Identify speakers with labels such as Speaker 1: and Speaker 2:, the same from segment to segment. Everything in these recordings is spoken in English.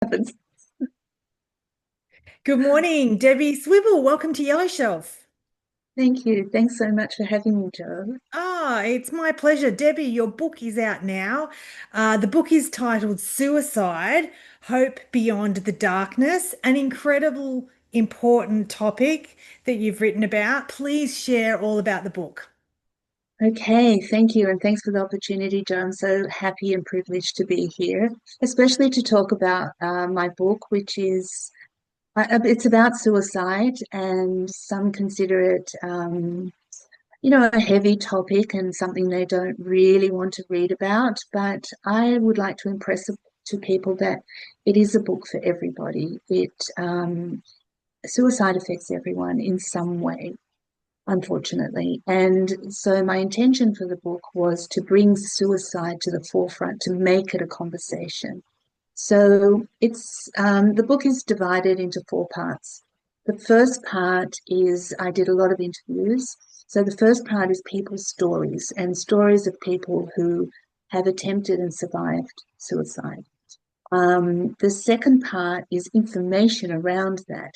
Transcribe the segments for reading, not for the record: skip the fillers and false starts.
Speaker 1: happens.
Speaker 2: Good morning, Debbie Swibel. Welcome to Yellow Shelf.
Speaker 1: Thank you. Thanks so much for having me, Joe.
Speaker 2: It's my pleasure. Debbie, your book is out now. The book is titled Suicide, Hope Beyond the Darkness, an incredible, important topic that you've written about. Please share all about the book.
Speaker 1: Okay, thank you. And thanks for the opportunity, Joe. I'm so happy and privileged to be here, especially to talk about my book, which is it's about suicide, and some consider it, a heavy topic and something they don't really want to read about. But I would like to impress to people that it is a book for everybody. Suicide affects everyone in some way, unfortunately. And so my intention for the book was to bring suicide to the forefront, to make it a conversation. So the book is divided into four parts. The first part is I did a lot of interviews. So the first part is people's stories and stories of people who have attempted and survived suicide. The second part is information around that.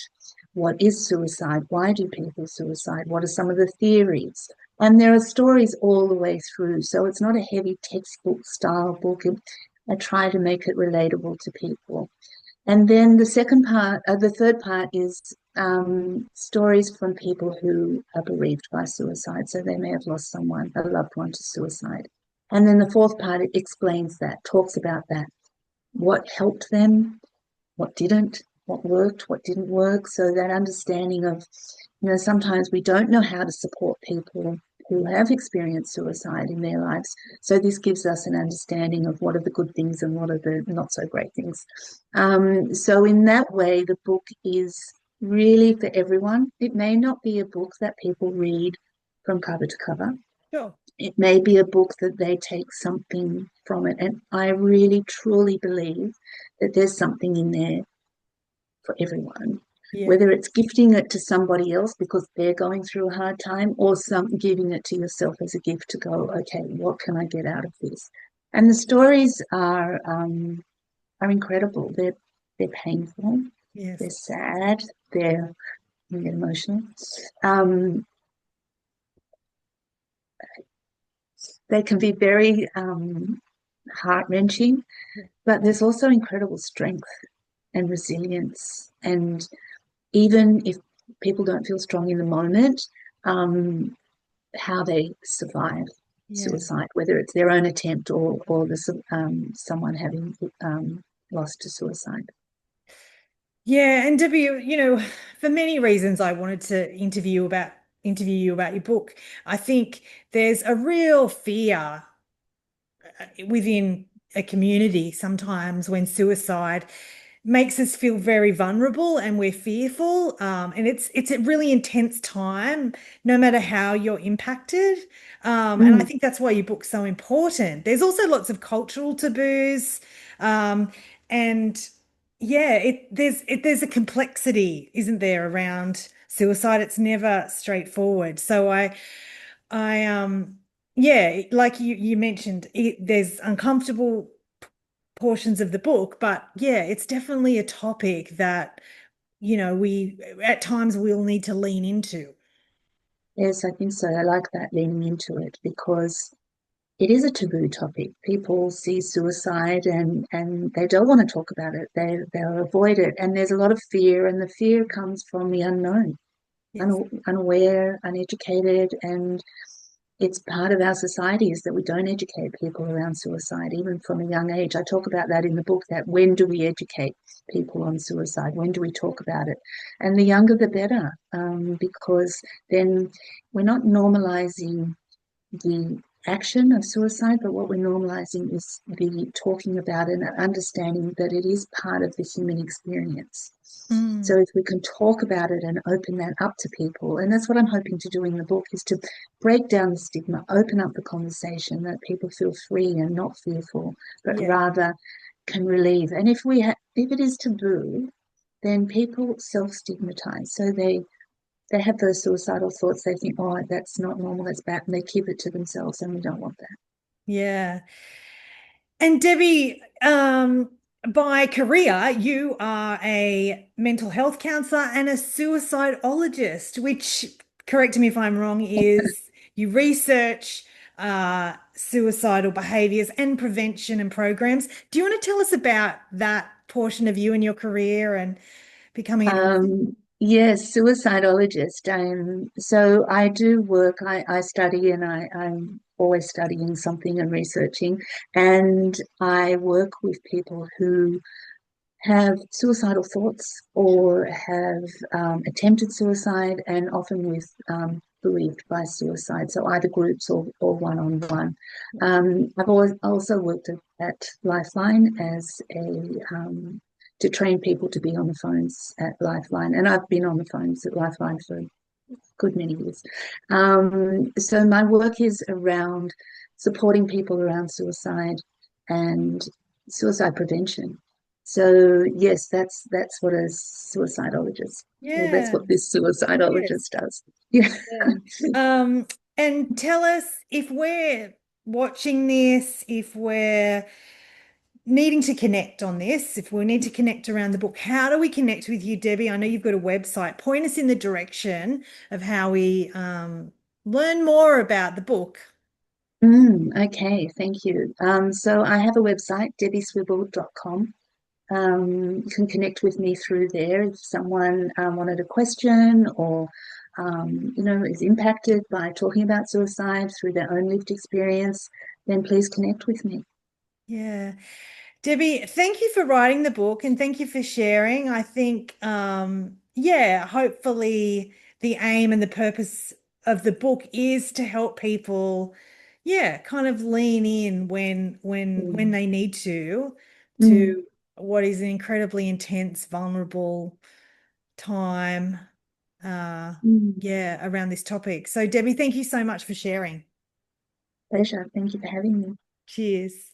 Speaker 1: What is suicide? Why do people suicide? What are some of the theories? And there are stories all the way through. So it's not a heavy textbook style book. I try to make it relatable to people. And then the third part is stories from people who are bereaved by suicide. So they may have lost someone, a loved one to suicide. And then the fourth part, it explains that, talks about that, what helped them, what didn't, what worked, what didn't work. So that understanding of, sometimes we don't know how to support people who have experienced suicide in their lives. So this gives us an understanding of what are the good things and what are the not so great things. So in that way, the book is really for everyone. It may not be a book that people read from cover to cover.
Speaker 2: Sure.
Speaker 1: It may be a book that they take something from it. And I really, truly believe that there's something in there for everyone,
Speaker 2: Yeah.
Speaker 1: whether it's gifting it to somebody else because they're going through a hard time, or giving it to yourself as a gift to go, okay, what can I get out of this? And the stories are incredible. They're painful, they're
Speaker 2: Yes.
Speaker 1: sad, they're you get emotional. Um, they can be very heart-wrenching, but there's also incredible strength and resilience. And even if people don't feel strong in the moment, how they survive
Speaker 2: Yeah.
Speaker 1: suicide, whether it's their own attempt or someone having lost to suicide.
Speaker 2: Yeah, and Debbie, for many reasons I wanted to interview you about your book. I think there's a real fear within a community sometimes when suicide makes us feel very vulnerable and we're fearful. And it's a really intense time, no matter how you're impacted. And I
Speaker 1: Mm,
Speaker 2: think that's why your book's so important. There's also lots of cultural taboos. And yeah, there's a complexity, isn't there, around suicide? It's never straightforward. So I yeah, like you mentioned, there's uncomfortable portions of the book, but yeah, it's definitely a topic that, we at times we'll need to lean into.
Speaker 1: yes, I think so. I like that, leaning into it, because it is a taboo topic. People see suicide and they don't want to talk about it. They'll avoid it. And there's a lot of fear, and the fear comes from the unknown,
Speaker 2: Yes.
Speaker 1: unaware, uneducated, and it's part of our society is that we don't educate people around suicide, even from a young age. I talk about that in the book, that when do we educate people on suicide? When do we talk about it? And the younger, the better, because then we're not normalizing the action of suicide, but what we're normalizing is the talking about it and understanding that it is part of the human experience. So
Speaker 2: Mm,
Speaker 1: if we can talk about it and open that up to people, and that's what I'm hoping to do in the book, is to break down the stigma, open up the conversation, that people feel free and not fearful, but
Speaker 2: yeah.
Speaker 1: rather can relieve. And if it is taboo, then people self-stigmatize. So they have those suicidal thoughts. They think, oh, that's not normal, that's bad, and they keep it to themselves, and we don't want that.
Speaker 2: Yeah. And Debbie, by career, you are a mental health counselor and a suicidologist, which, correct me if I'm wrong, is you research suicidal behaviors and prevention and programs. Do you want to tell us about that portion of you and your career and becoming an author?
Speaker 1: Yes, suicidologist. So I do work, I study and I'm always studying something and researching, and I work with people who have suicidal thoughts or have attempted suicide, and often with bereaved by suicide. So either groups or one-on-one. I've always also worked at Lifeline as a to train people to be on the phones at Lifeline, and I've been on the phones at Lifeline for a good many years. So my work is around supporting people around suicide and suicide prevention. So yes, that's what a suicidologist, well, that's
Speaker 2: Yeah.
Speaker 1: what this suicidologist
Speaker 2: Yes.
Speaker 1: does. Yeah.
Speaker 2: Yeah. Um, and tell us if we're watching this, if we're needing to connect on this, if we need to connect around the book, how do we connect with you, Debbie? I know you've got a website. Point us in the direction of how we learn more about the book.
Speaker 1: Okay, thank you. So I have a website, debbieswibel.com. You can connect with me through there if someone wanted a question or is impacted by talking about suicide through their own lived experience, then please connect with me.
Speaker 2: Yeah. Debbie, thank you for writing the book and thank you for sharing. I think, yeah, hopefully the aim and the purpose of the book is to help people, yeah, kind of lean in when
Speaker 1: Mm.
Speaker 2: they need
Speaker 1: Mm.
Speaker 2: to what is an incredibly intense, vulnerable time, uh,
Speaker 1: Mm.
Speaker 2: yeah, around this topic. So, Debbie, thank you so much for sharing.
Speaker 1: Pleasure. Thank you for having me.
Speaker 2: Cheers.